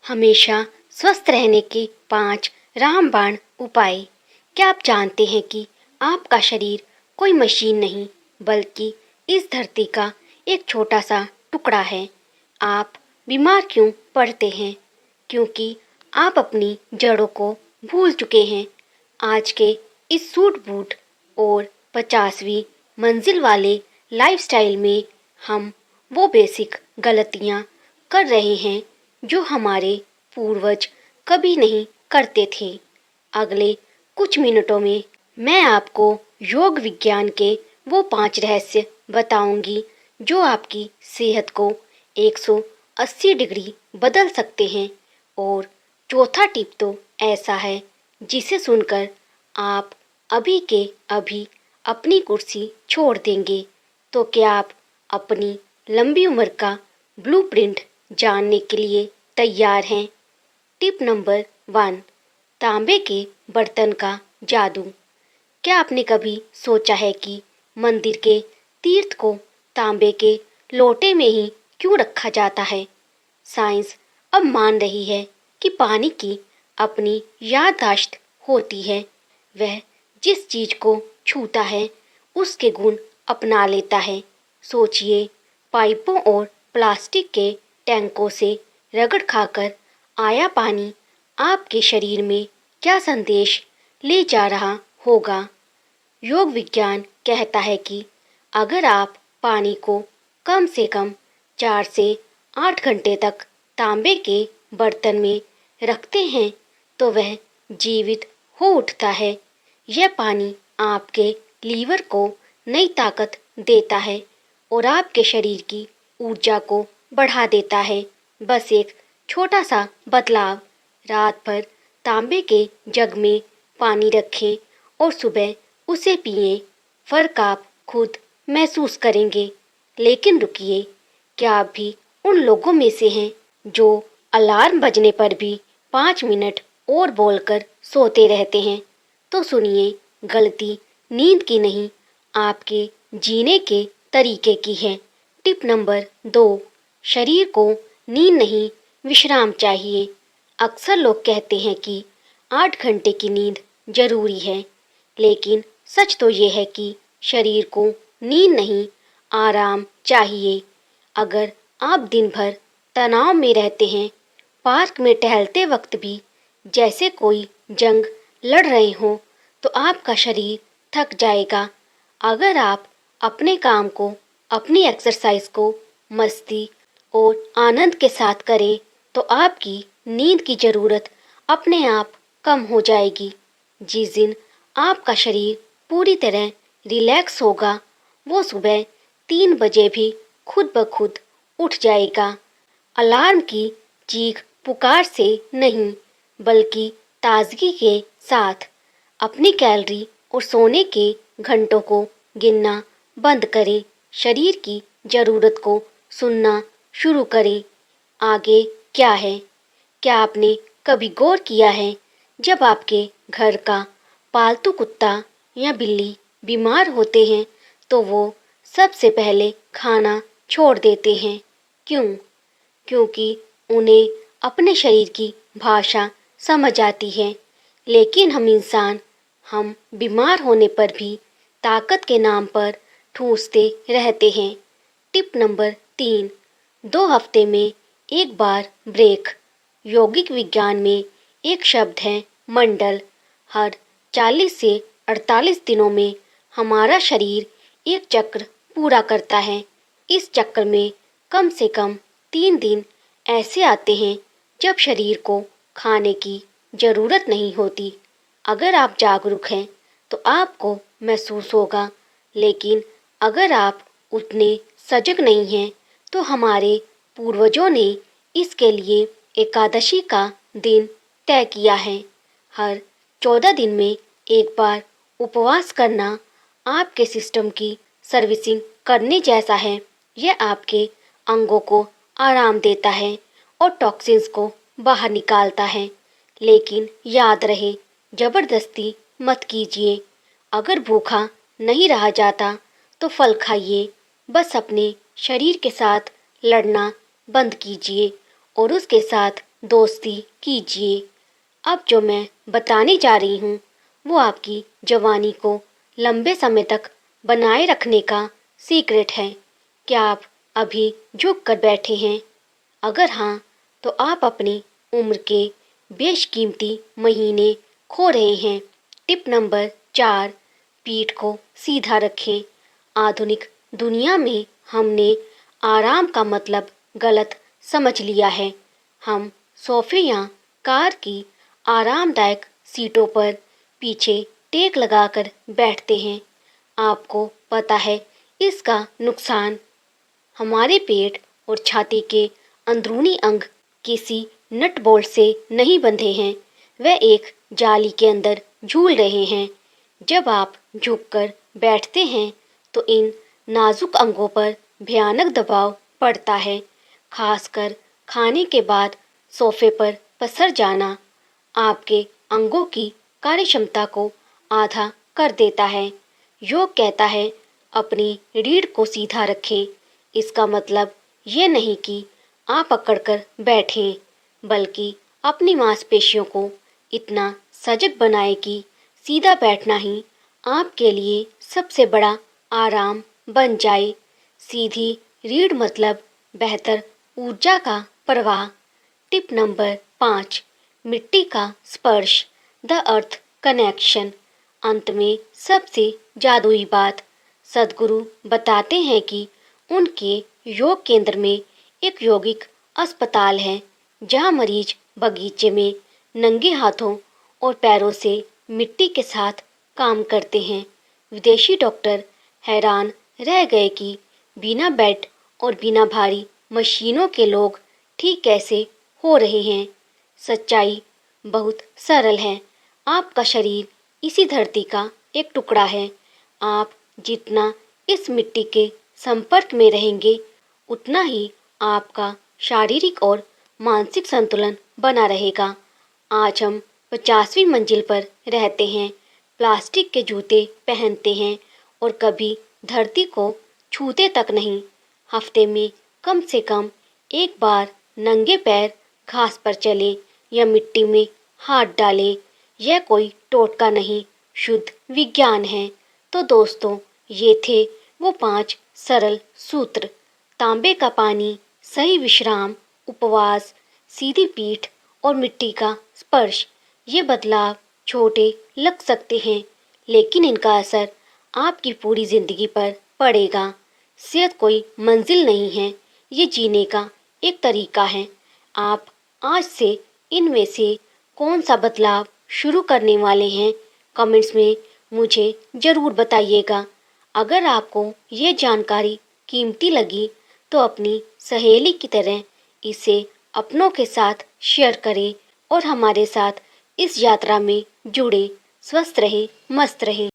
हमेशा स्वस्थ रहने के 5 रामबाण उपाय। क्या आप जानते हैं कि आपका शरीर कोई मशीन नहीं बल्कि इस धरती का एक छोटा सा टुकड़ा है। आप बीमार क्यों पड़ते हैं? क्योंकि आप अपनी जड़ों को भूल चुके हैं। आज के इस सूट बूट और 50वीं मंजिल वाले लाइफस्टाइल में हम वो बेसिक गलतियां कर रहे हैं जो हमारे पूर्वज कभी नहीं करते थे। अगले कुछ मिनटों में मैं आपको योग विज्ञान के वो 5 रहस्य बताऊंगी जो आपकी सेहत को 180 डिग्री बदल सकते हैं। और चौथा टिप तो ऐसा है जिसे सुनकर आप अभी के अभी अपनी कुर्सी छोड़ देंगे। तो क्या आप अपनी लंबी उम्र का ब्लूप्रिंट जानने के लिए तैयार हैं? टिप नंबर 1, तांबे के बर्तन का जादू। क्या आपने कभी सोचा है कि मंदिर के तीर्थ को तांबे के लोटे में ही क्यों रखा जाता है? साइंस अब मान रही है कि पानी की अपनी याददाश्त होती है। वह जिस चीज को छूता है उसके गुण अपना लेता है। सोचिए, पाइपों और प्लास्टिक के टैंकों से रगड़ खाकर आया पानी आपके शरीर में क्या संदेश ले जा रहा होगा? योग विज्ञान कहता है कि अगर आप पानी को कम से कम 4 से 8 घंटे तक तांबे के बर्तन में रखते हैं तो वह जीवित हो उठता है। यह पानी आपके लीवर को नई ताकत देता है और आपके शरीर की ऊर्जा को बढ़ा देता है। बस एक छोटा सा बदलाव, रात भर तांबे के जग में पानी रखें और सुबह उसे पिएं। फर्क आप खुद महसूस करेंगे। लेकिन रुकिए, क्या आप भी उन लोगों में से हैं जो अलार्म बजने पर भी 5 मिनट और बोलकर सोते रहते हैं? तो सुनिए, गलती नींद की नहीं, आपके जीने के तरीके की है। टिप नंबर 2, शरीर को नींद नहीं विश्राम चाहिए। अक्सर लोग कहते हैं कि 8 घंटे की नींद जरूरी है, लेकिन सच तो ये है कि शरीर को नींद नहीं, आराम चाहिए। अगर आप दिन भर तनाव में रहते हैं, पार्क में टहलते वक्त भी जैसे कोई जंग लड़ रहे हो, तो आपका शरीर थक जाएगा। अगर आप अपने काम को, अपनी एक्सरसाइज को मस्ती और आनंद के साथ करें तो आपकी नींद की जरूरत अपने आप कम हो जाएगी। जिस दिन आपका शरीर पूरी तरह रिलैक्स होगा वो सुबह 3 बजे भी खुद ब खुद उठ जाएगा। अलार्म की चीख पुकार से नहीं बल्कि ताजगी के साथ। अपनी कैलोरी और सोने के घंटों को गिनना बंद करें। शरीर की जरूरत को सुनना शुरू करें। आगे क्या है? क्या आपने कभी गौर किया है, जब आपके घर का पालतू कुत्ता या बिल्ली बीमार होते हैं तो वो सबसे पहले खाना छोड़ देते हैं? क्यों? क्योंकि उन्हें अपने शरीर की भाषा समझ आती है। लेकिन हम इंसान, हम बीमार होने पर भी ताकत के नाम पर ठूंसते रहते हैं। टिप नंबर 3, 2 हफ्ते में एक बार ब्रेक। यौगिक विज्ञान में एक शब्द है मंडल। हर 40 से 48 दिनों में हमारा शरीर एक चक्र पूरा करता है। इस चक्र में कम से कम 3 दिन ऐसे आते हैं जब शरीर को खाने की जरूरत नहीं होती। अगर आप जागरूक हैं तो आपको महसूस होगा, लेकिन अगर आप उतने सजग नहीं हैं तो हमारे पूर्वजों ने इसके लिए एकादशी का दिन तय किया है। हर 14 दिन में एक बार उपवास करना आपके सिस्टम की सर्विसिंग करने जैसा है। यह आपके अंगों को आराम देता है और टॉक्सिन्स को बाहर निकालता है। लेकिन याद रहे, जबरदस्ती मत कीजिए। अगर भूखा नहीं रहा जाता तो फल खाइए। बस अपने शरीर के साथ लड़ना बंद कीजिए और उसके साथ दोस्ती कीजिए। अब जो मैं बताने जा रही हूँ वो आपकी जवानी को लंबे समय तक बनाए रखने का सीक्रेट है। क्या आप अभी झुक कर बैठे हैं? अगर हाँ, तो आप अपनी उम्र के बेशकीमती महीने खो रहे हैं। टिप नंबर 4, पीठ को सीधा रखें। आधुनिक दुनिया में हमने आराम का मतलब गलत समझ लिया है। हम सोफे या कार की आरामदायक सीटों पर पीछे टेक लगाकर बैठते हैं। आपको पता है इसका नुकसान? हमारे पेट और छाती के अंदरूनी अंग किसी नट बोल्ट से नहीं बंधे हैं, वे एक जाली के अंदर झूल रहे हैं। जब आप झुककर बैठते हैं तो इन नाजुक अंगों पर भयानक दबाव पड़ता है, खासकर खाने के बाद सोफे पर पसर जाना आपके अंगों की कार्यक्षमता को आधा कर देता है। योग कहता है अपनी रीढ़ को सीधा रखें। इसका मतलब ये नहीं कि आप अकड़कर बैठें, बल्कि अपनी मांसपेशियों को इतना सजग बनाए कि सीधा बैठना ही आपके लिए सबसे बड़ा आराम बन जाए। सीधी रीढ़ मतलब बेहतर ऊर्जा का प्रवाह। टिप नंबर 5, मिट्टी का स्पर्श, द अर्थ कनेक्शन। अंत में सबसे जादुई बात, सद्गुरु बताते हैं कि उनके योग केंद्र में एक यौगिक अस्पताल है जहां मरीज बगीचे में नंगे हाथों और पैरों से मिट्टी के साथ काम करते हैं। विदेशी डॉक्टर हैरान रह गए कि बिना बेड और बिना भारी मशीनों के लोग ठीक कैसे हो रहे हैं। सच्चाई बहुत सरल है। आपका शरीर इसी धरती का एक टुकड़ा है। आप जितना इस मिट्टी के संपर्क में रहेंगे, उतना ही आपका शारीरिक और मानसिक संतुलन बना रहेगा। आज हम 50वीं मंजिल पर रहते हैं, प्लास्टिक के जूते पहनते हैं और कभी धरती को छूते तक नहीं। हफ्ते में कम से कम एक बार नंगे पैर घास पर चले या मिट्टी में हाथ डालें। यह कोई टोटका नहीं, शुद्ध विज्ञान है। तो दोस्तों, ये थे वो 5 सरल सूत्र। तांबे का पानी, सही विश्राम, उपवास, सीधी पीठ और मिट्टी का स्पर्श। ये बदलाव छोटे लग सकते हैं, लेकिन इनका असर आपकी पूरी जिंदगी पर पड़ेगा। सेहत कोई मंजिल नहीं है, ये जीने का एक तरीका है। आप आज से इनमें से कौन सा बदलाव शुरू करने वाले हैं? कमेंट्स में मुझे ज़रूर बताइएगा। अगर आपको ये जानकारी कीमती लगी तो अपनी सहेली की तरह इसे अपनों के साथ शेयर करें और हमारे साथ इस यात्रा में जुड़े। स्वस्थ रहें, मस्त रहें।